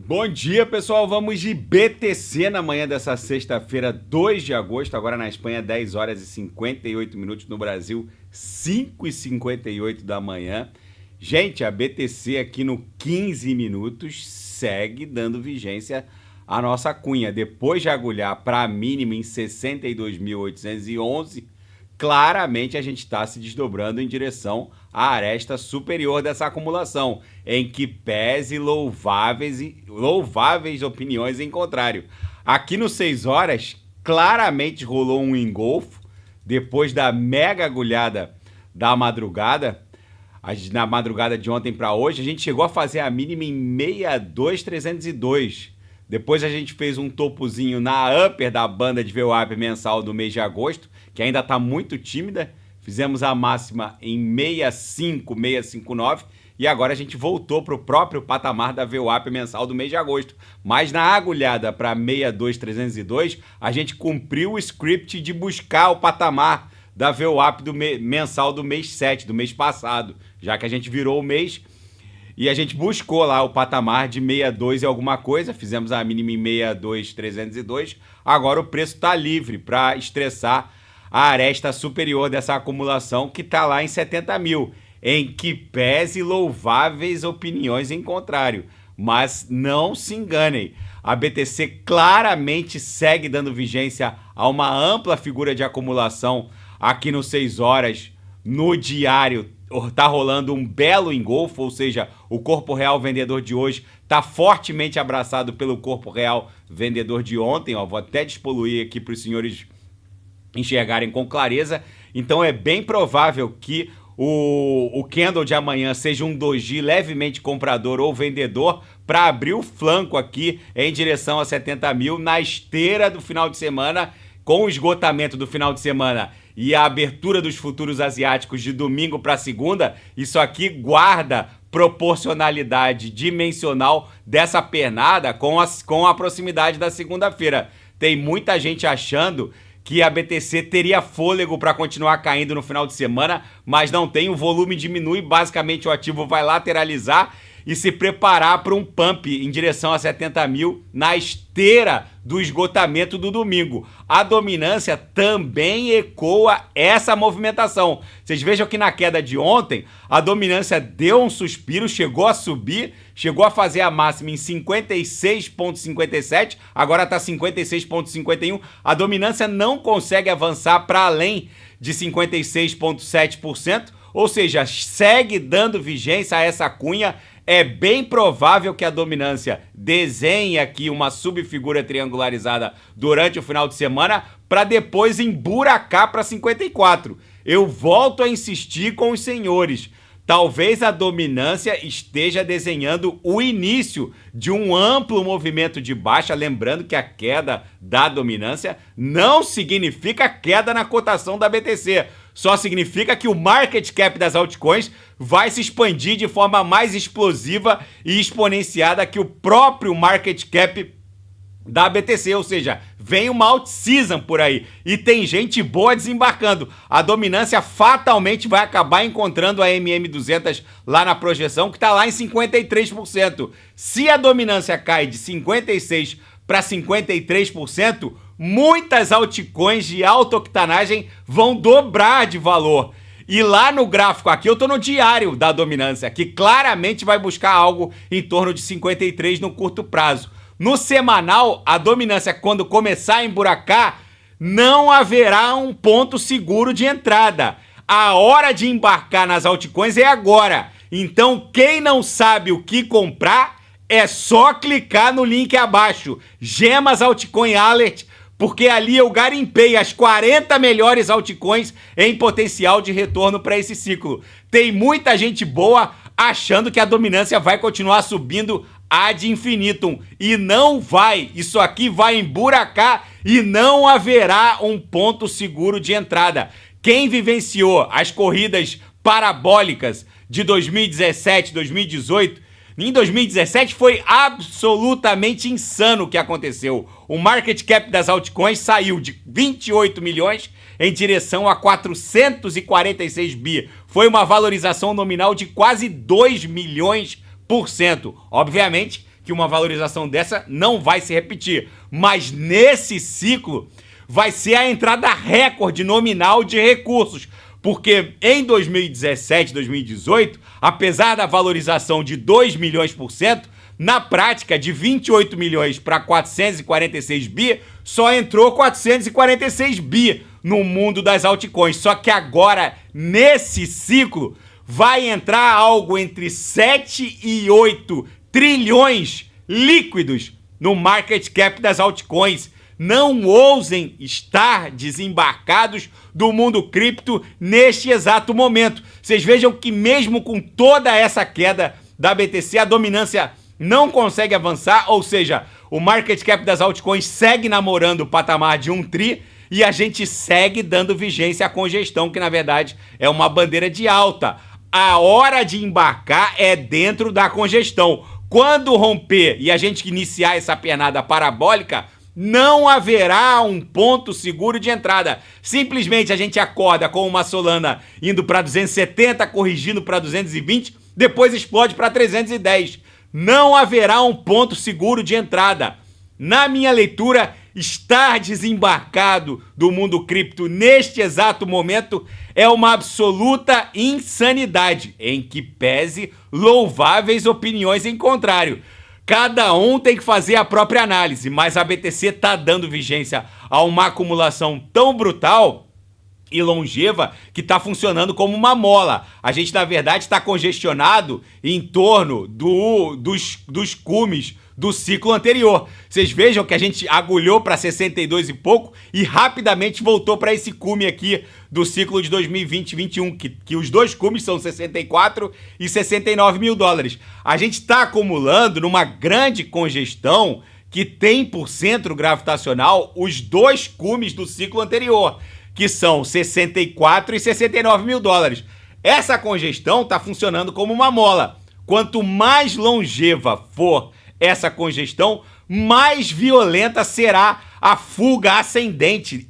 Bom dia, pessoal. Vamos de BTC na manhã dessa sexta-feira, 2 de agosto. Agora na Espanha, 10 horas e 58 minutos. No Brasil, 5h58 da manhã. Gente, a BTC aqui no 15 minutos segue dando vigência à nossa cunha. Depois de agulhar para a mínima em 62.811, claramente a gente está se desdobrando em direção à aresta superior dessa acumulação, em que pese louváveis opiniões em contrário. Aqui no 6 horas, claramente rolou um engolfo, depois da mega agulhada da madrugada. Na madrugada de ontem para hoje, a gente chegou a fazer a mínima em 62.302. Depois a gente fez um topozinho na upper da banda de VWAP mensal do mês de agosto, que ainda está muito tímida. Fizemos a máxima em 65.659 e agora a gente voltou para o próprio patamar da VWAP mensal do mês de agosto. Mas na agulhada para 62.302, a gente cumpriu o script de buscar o patamar da VWAP mensal do mês 7, do mês passado, já que a gente virou o mês. E a gente buscou lá o patamar de 62 e alguma coisa, fizemos a mínima em 62.302. Agora o preço está livre para estressar a aresta superior dessa acumulação, que está lá em 70 mil, em que pese louváveis opiniões em contrário. Mas não se enganem, a BTC claramente segue dando vigência a uma ampla figura de acumulação aqui no 6 horas, no diário. Tá rolando um belo engolfo, ou seja, o corpo real vendedor de hoje tá fortemente abraçado pelo corpo real vendedor de ontem. Ó, vou até despoluir aqui para os senhores enxergarem com clareza. Então é bem provável que o candle de amanhã seja um doji levemente comprador ou vendedor para abrir o flanco aqui em direção a 70 mil na esteira do final de semana, com o esgotamento do final de semana e a abertura dos futuros asiáticos de domingo para segunda. Isso aqui guarda proporcionalidade dimensional dessa pernada com a proximidade da segunda-feira. Tem muita gente achando que a BTC teria fôlego para continuar caindo no final de semana, mas não tem, o volume diminui, basicamente o ativo vai lateralizar e se preparar para um pump em direção a 70 mil na esteira do esgotamento do domingo. A dominância também ecoa essa movimentação. Vocês vejam que na queda de ontem, a dominância deu um suspiro, chegou a subir, chegou a fazer a máxima em 56,57, agora está 56,51. A dominância não consegue avançar para além de 56,7%, ou seja, segue dando vigência a essa cunha. É bem provável que a dominância desenhe aqui uma subfigura triangularizada durante o final de semana para depois emburacar para 54. Eu volto a insistir com os senhores. Talvez a dominância esteja desenhando o início de um amplo movimento de baixa, lembrando que a queda da dominância não significa queda na cotação da BTC. Só significa que o market cap das altcoins vai se expandir de forma mais explosiva e exponenciada que o próprio market cap da BTC, ou seja, vem uma alt-season por aí e tem gente boa desembarcando. A dominância fatalmente vai acabar encontrando a MM200 lá na projeção, que está lá em 53%. Se a dominância cai de 56% para 53%, muitas altcoins de alta octanagem vão dobrar de valor. E lá no gráfico aqui, eu tô no diário da dominância, que claramente vai buscar algo em torno de 53 no curto prazo. No semanal, a dominância, quando começar a emburacar, não haverá um ponto seguro de entrada. A hora de embarcar nas altcoins é agora. Então, quem não sabe o que comprar, é só clicar no link abaixo. Gemas Altcoin Alert, porque ali eu garimpei as 40 melhores altcoins em potencial de retorno para esse ciclo. Tem muita gente boa achando que a dominância vai continuar subindo ad infinitum. E não vai. Isso aqui vai emburacar e não haverá um ponto seguro de entrada. Quem vivenciou as corridas parabólicas de 2017, 2018... Em 2017 foi absolutamente insano o que aconteceu. O market cap das altcoins saiu de 28 milhões em direção a 446 bi. Foi uma valorização nominal de quase 2 milhões %. Obviamente que uma valorização dessa não vai se repetir. Mas nesse ciclo vai ser a entrada recorde nominal de recursos. Porque em 2017, 2018, apesar da valorização de 2 milhões por cento, na prática, de 28 milhões para 446 bi, só entrou 446 bi no mundo das altcoins. Só que agora, nesse ciclo, vai entrar algo entre 7 e 8 trilhões líquidos no market cap das altcoins. Não ousem estar desembarcados do mundo cripto neste exato momento. Vocês vejam que mesmo com toda essa queda da BTC, a dominância não consegue avançar, ou seja, o market cap das altcoins segue namorando o patamar de 1 tri e a gente segue dando vigência à congestão, que na verdade é uma bandeira de alta. A hora de embarcar é dentro da congestão. Quando romper e a gente iniciar essa pernada parabólica, não haverá um ponto seguro de entrada. Simplesmente a gente acorda com uma Solana indo para 270, corrigindo para 220, depois explode para 310. Não haverá um ponto seguro de entrada. Na minha leitura, estar desembarcado do mundo cripto neste exato momento é uma absoluta insanidade, em que pese louváveis opiniões em contrário. Cada um tem que fazer a própria análise, mas a BTC está dando vigência a uma acumulação tão brutal e longeva que está funcionando como uma mola. A gente, na verdade, está congestionado em torno dos cumes do ciclo anterior. Vocês vejam que a gente agulhou para 62 e pouco e rapidamente voltou para esse cume aqui do ciclo de 2020-21, que os dois cumes são 64 e 69 mil dólares. A gente está acumulando numa grande congestão que tem por centro gravitacional os dois cumes do ciclo anterior, que são 64 e 69 mil dólares. Essa congestão está funcionando como uma mola. Quanto mais longeva for essa congestão, mais violenta será a fuga ascendente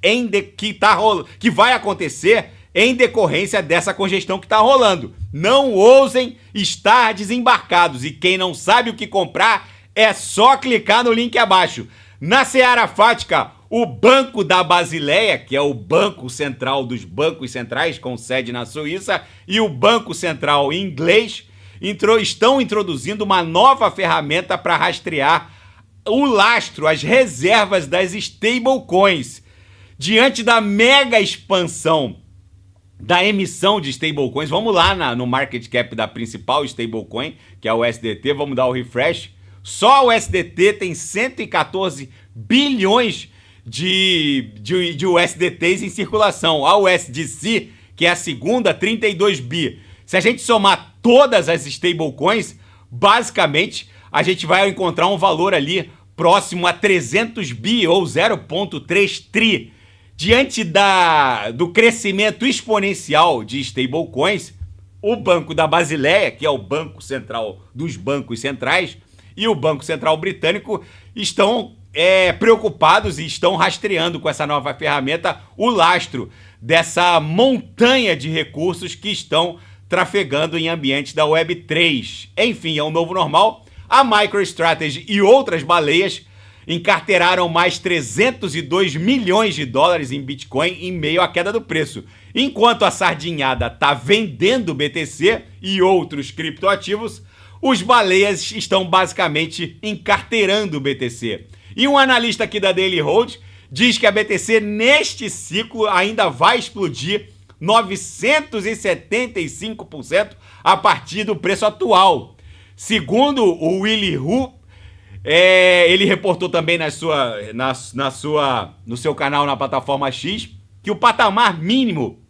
que vai acontecer em decorrência dessa congestão que está rolando. Não ousem estar desembarcados, e quem não sabe o que comprar é só clicar no link abaixo. Na Seara Fática, o Banco da Basileia, que é o banco central dos bancos centrais, com sede na Suíça, e o Banco Central inglês, estão introduzindo uma nova ferramenta para rastrear o lastro, as reservas das stablecoins. Diante da mega expansão da emissão de stablecoins, vamos lá no market cap da principal stablecoin, que é o USDT, vamos dar o refresh. Só o USDT tem 114 bilhões de USDTs em circulação. A USDC, que é a segunda, 32 bi. Se a gente somar todas as stablecoins, basicamente a gente vai encontrar um valor ali próximo a 300 bi ou 0,3 tri. Diante do crescimento exponencial de stablecoins, o Banco da Basileia, que é o banco central dos bancos centrais, e o Banco Central Britânico estão preocupados e estão rastreando com essa nova ferramenta o lastro dessa montanha de recursos que estão trafegando em ambientes da Web3. Enfim, é um novo normal. A MicroStrategy e outras baleias encarteiraram mais 302 milhões de dólares em Bitcoin em meio à queda do preço. Enquanto a sardinhada está vendendo BTC e outros criptoativos, os baleias estão basicamente encarteirando o BTC. E um analista aqui da Daily Hold diz que a BTC neste ciclo ainda vai explodir 975% a partir do preço atual. Segundo o Willy Hu, ele reportou também no seu canal na plataforma X que o patamar mínimo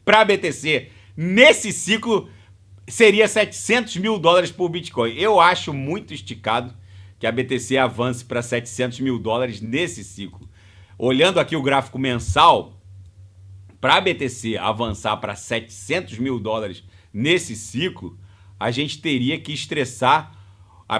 para a BTC nesse ciclo seria 700 mil dólares por Bitcoin. Eu acho muito esticado que a BTC avance para 700 mil dólares nesse ciclo. Olhando aqui o gráfico mensal, para a BTC avançar para 700 mil dólares nesse ciclo, a gente teria que estressar.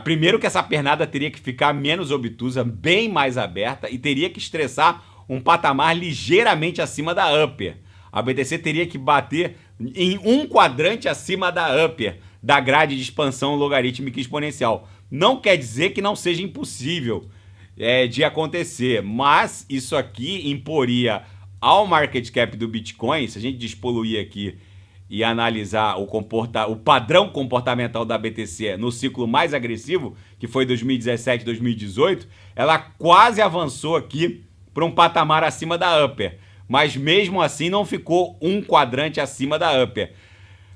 Primeiro que essa pernada teria que ficar menos obtusa, bem mais aberta, e teria que estressar um patamar ligeiramente acima da upper. A BTC teria que bater em um quadrante acima da upper, da grade de expansão logarítmica exponencial. Não quer dizer que não seja impossível de acontecer, mas isso aqui imporia ao market cap do Bitcoin, se a gente despoluir aqui e analisar o padrão comportamental da BTC no ciclo mais agressivo, que foi 2017 2018, ela quase avançou aqui para um patamar acima da Upper, mas mesmo assim não ficou um quadrante acima da Upper.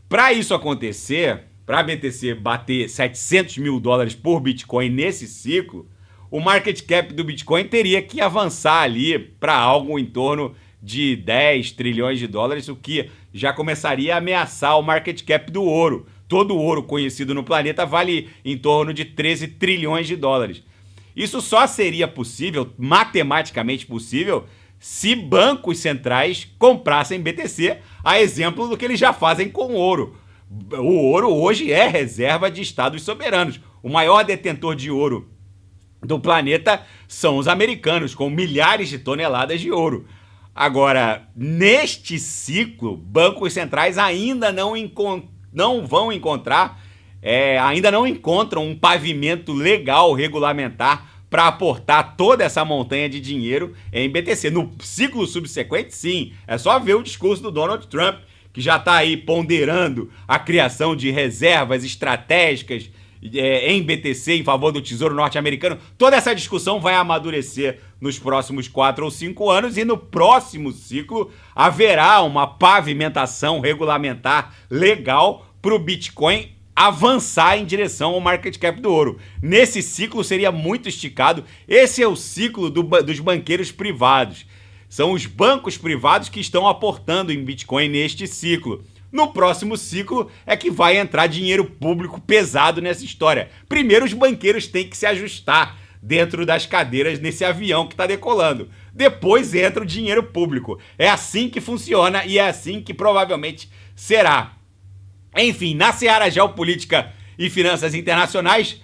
Para isso acontecer, para a BTC bater 700 mil dólares por Bitcoin nesse ciclo, o market cap do Bitcoin teria que avançar ali para algo em torno de 10 trilhões de dólares, o que já começaria a ameaçar o market cap do ouro. Todo o ouro conhecido no planeta vale em torno de 13 trilhões de dólares. Isso só seria possível, matematicamente possível, se bancos centrais comprassem BTC, a exemplo do que eles já fazem com o ouro. O ouro hoje é reserva de estados soberanos. O maior detentor de ouro do planeta são os americanos, com milhares de toneladas de ouro. Agora, neste ciclo, bancos centrais ainda não vão encontrar, ainda não encontram um pavimento legal, regulamentar, para aportar toda essa montanha de dinheiro em BTC. No ciclo subsequente, sim, é só ver o discurso do Donald Trump, que já está aí ponderando a criação de reservas estratégicas em BTC em favor do Tesouro Norte-Americano. Toda essa discussão vai amadurecer nos próximos 4 ou 5 anos e no próximo ciclo haverá uma pavimentação regulamentar legal para o Bitcoin avançar em direção ao market cap do ouro. Nesse ciclo seria muito esticado. Esse é o ciclo dos banqueiros privados. São os bancos privados que estão aportando em Bitcoin neste ciclo. No próximo ciclo é que vai entrar dinheiro público pesado nessa história. Primeiro, os banqueiros têm que se ajustar dentro das cadeiras nesse avião que está decolando. Depois entra o dinheiro público. É assim que funciona e é assim que provavelmente será. Enfim, na seara geopolítica e finanças internacionais,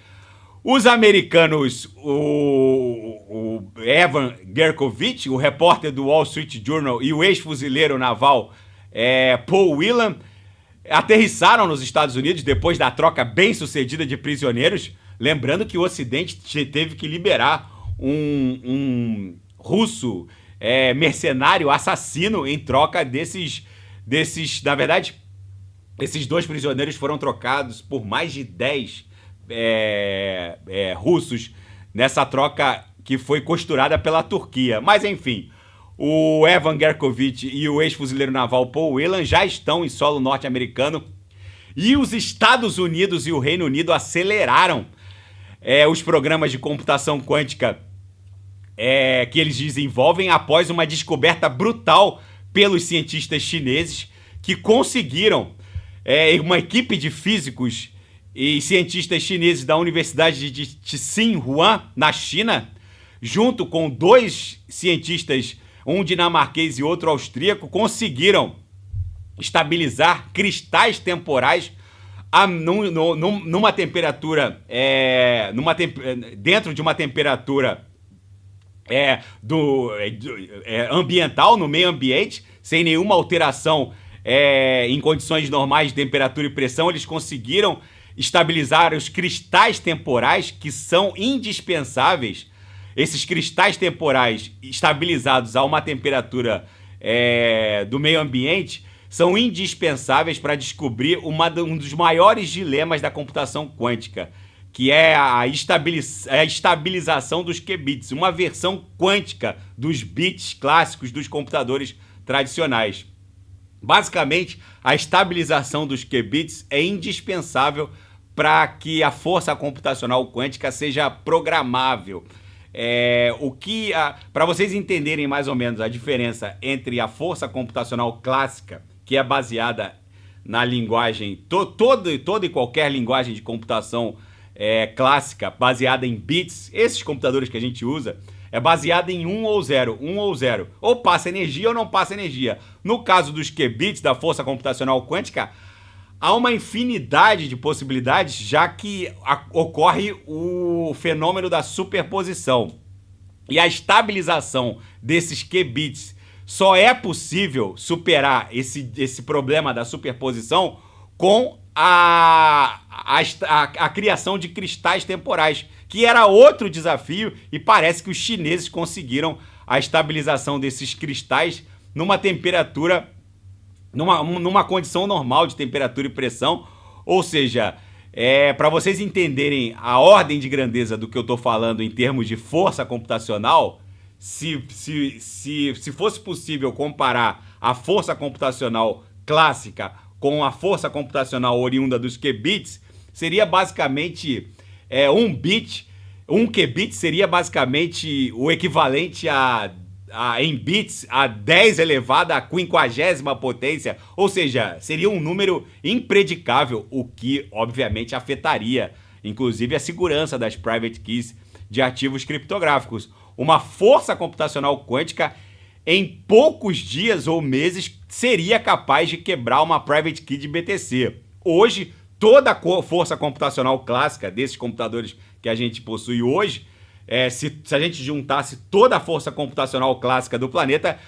os americanos, o Evan Gershkovich, o repórter do Wall Street Journal, e o ex-fuzileiro naval Paul Whelan, aterrissaram nos Estados Unidos depois da troca bem sucedida de prisioneiros, lembrando que o Ocidente teve que liberar um russo mercenário assassino em troca desses, na verdade, esses 2 prisioneiros foram trocados por mais de 10 russos nessa troca que foi costurada pela Turquia. Mas enfim, o Evan Gershkovich e o ex-fuzileiro naval Paul Whelan já estão em solo norte-americano e os Estados Unidos e o Reino Unido aceleraram os programas de computação quântica que eles desenvolvem após uma descoberta brutal pelos cientistas chineses que conseguiram, uma equipe de físicos e cientistas chineses da Universidade de Tsinghua, na China, junto com 2 cientistas, um dinamarquês e outro austríaco, conseguiram estabilizar cristais temporais numa temperatura, dentro de uma temperatura ambiental, no meio ambiente, sem nenhuma alteração em condições normais de temperatura e pressão. Eles conseguiram estabilizar os cristais temporais que são indispensáveis. Esses cristais temporais estabilizados a uma temperatura do meio ambiente são indispensáveis para descobrir um dos maiores dilemas da computação quântica, que é a estabilização dos qubits, uma versão quântica dos bits clássicos dos computadores tradicionais. Basicamente, a estabilização dos qubits é indispensável para que a força computacional quântica seja programável. Para vocês entenderem mais ou menos a diferença entre a força computacional clássica, que é baseada na linguagem, toda e qualquer linguagem de computação clássica, baseada em bits, esses computadores que a gente usa, é baseada em 1 ou 0, ou passa energia ou não passa energia. No caso dos qubits, da força computacional quântica, há uma infinidade de possibilidades, já que ocorre o fenômeno da superposição. E a estabilização desses qubits só é possível superar esse problema da superposição com a criação de cristais temporais, que era outro desafio, e parece que os chineses conseguiram a estabilização desses cristais numa temperatura, numa condição normal de temperatura e pressão. Ou seja, para vocês entenderem a ordem de grandeza do que eu estou falando em termos de força computacional, se fosse possível comparar a força computacional clássica com a força computacional oriunda dos qubits, seria basicamente um qubit seria basicamente o equivalente em bits a 10 elevado à 50ª potência, ou seja, seria um número impredicável, o que obviamente afetaria inclusive a segurança das private keys de ativos criptográficos. Uma força computacional quântica em poucos dias ou meses seria capaz de quebrar uma private key de BTC. Hoje, toda a força computacional clássica desses computadores que a gente possui hoje, se a gente juntasse toda a força computacional clássica do planeta,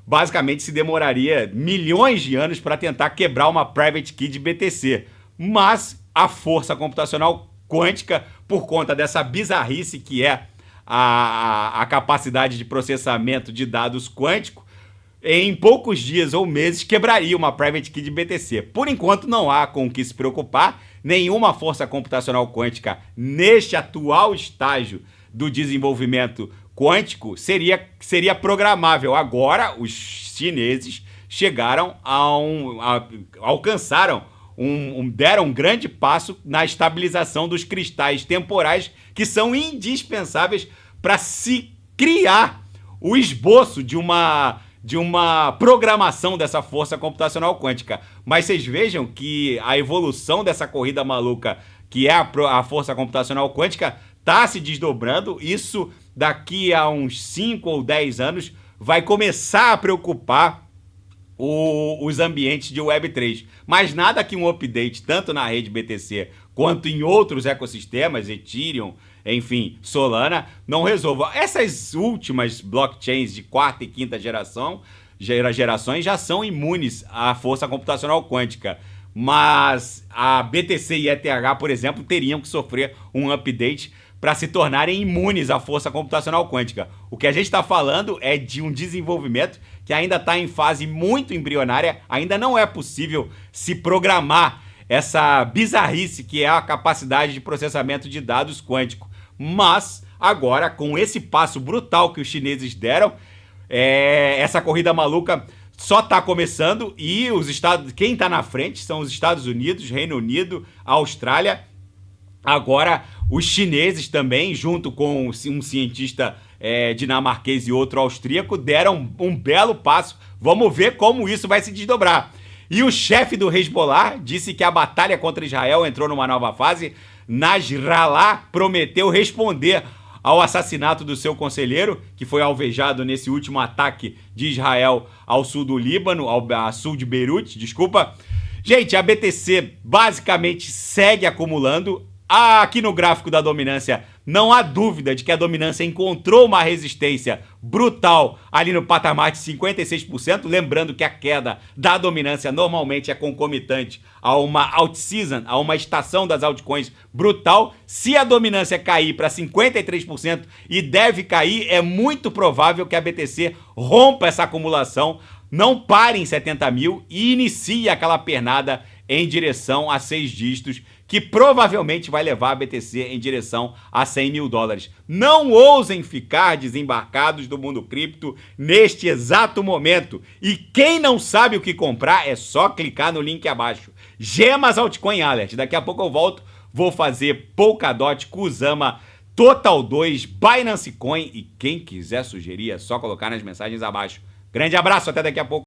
basicamente se demoraria milhões de anos para tentar quebrar uma private key de BTC. Mas a força computacional quântica, por conta dessa bizarrice que é a capacidade de processamento de dados quântico, em poucos dias ou meses quebraria uma private key de BTC. Por enquanto não há com o que se preocupar, nenhuma força computacional quântica neste atual estágio do desenvolvimento quântico seria programável. Agora os chineses chegaram deram um grande passo na estabilização dos cristais temporais, que são indispensáveis para se criar o esboço de uma programação dessa força computacional quântica. Mas vocês vejam que a evolução dessa corrida maluca, que é a força computacional quântica, está se desdobrando. Isso daqui a uns 5 ou 10 anos vai começar a preocupar os ambientes de Web3. Mas nada que um update, tanto na rede BTC quanto em outros ecossistemas, Ethereum, enfim, Solana, não resolva. Essas últimas blockchains de 4ª e 5ª gerações já são imunes à força computacional quântica. Mas a BTC e ETH, por exemplo, teriam que sofrer um update para se tornarem imunes à força computacional quântica. O que a gente está falando é de um desenvolvimento que ainda está em fase muito embrionária, ainda não é possível se programar essa bizarrice que é a capacidade de processamento de dados quântico. Mas agora, com esse passo brutal que os chineses deram, essa corrida maluca só está começando, e quem está na frente são os Estados Unidos, Reino Unido, Austrália. Agora, os chineses também, junto com um cientista dinamarquês e outro austríaco, deram um belo passo. Vamos ver como isso vai se desdobrar. E o chefe do Hezbollah disse que a batalha contra Israel entrou numa nova fase. Nasrallah prometeu responder ao assassinato do seu conselheiro, que foi alvejado nesse último ataque de Israel ao sul do Líbano, ao sul de Beirute, desculpa. Gente, a BTC basicamente segue acumulando. Aqui no gráfico da dominância, não há dúvida de que a dominância encontrou uma resistência brutal ali no patamar de 56%. Lembrando que a queda da dominância normalmente é concomitante a uma out-season, a uma estação das altcoins brutal. Se a dominância cair para 53%, e deve cair, é muito provável que a BTC rompa essa acumulação, não pare em 70 mil e inicie aquela pernada em direção a 6 dígitos, que provavelmente vai levar a BTC em direção a 100 mil dólares. Não ousem ficar desembarcados do mundo cripto neste exato momento. E quem não sabe o que comprar, é só clicar no link abaixo. Gemas Altcoin Alert. Daqui a pouco eu volto, vou fazer Polkadot, Kusama, Total 2, Binance Coin, e quem quiser sugerir é só colocar nas mensagens abaixo. Grande abraço, até daqui a pouco.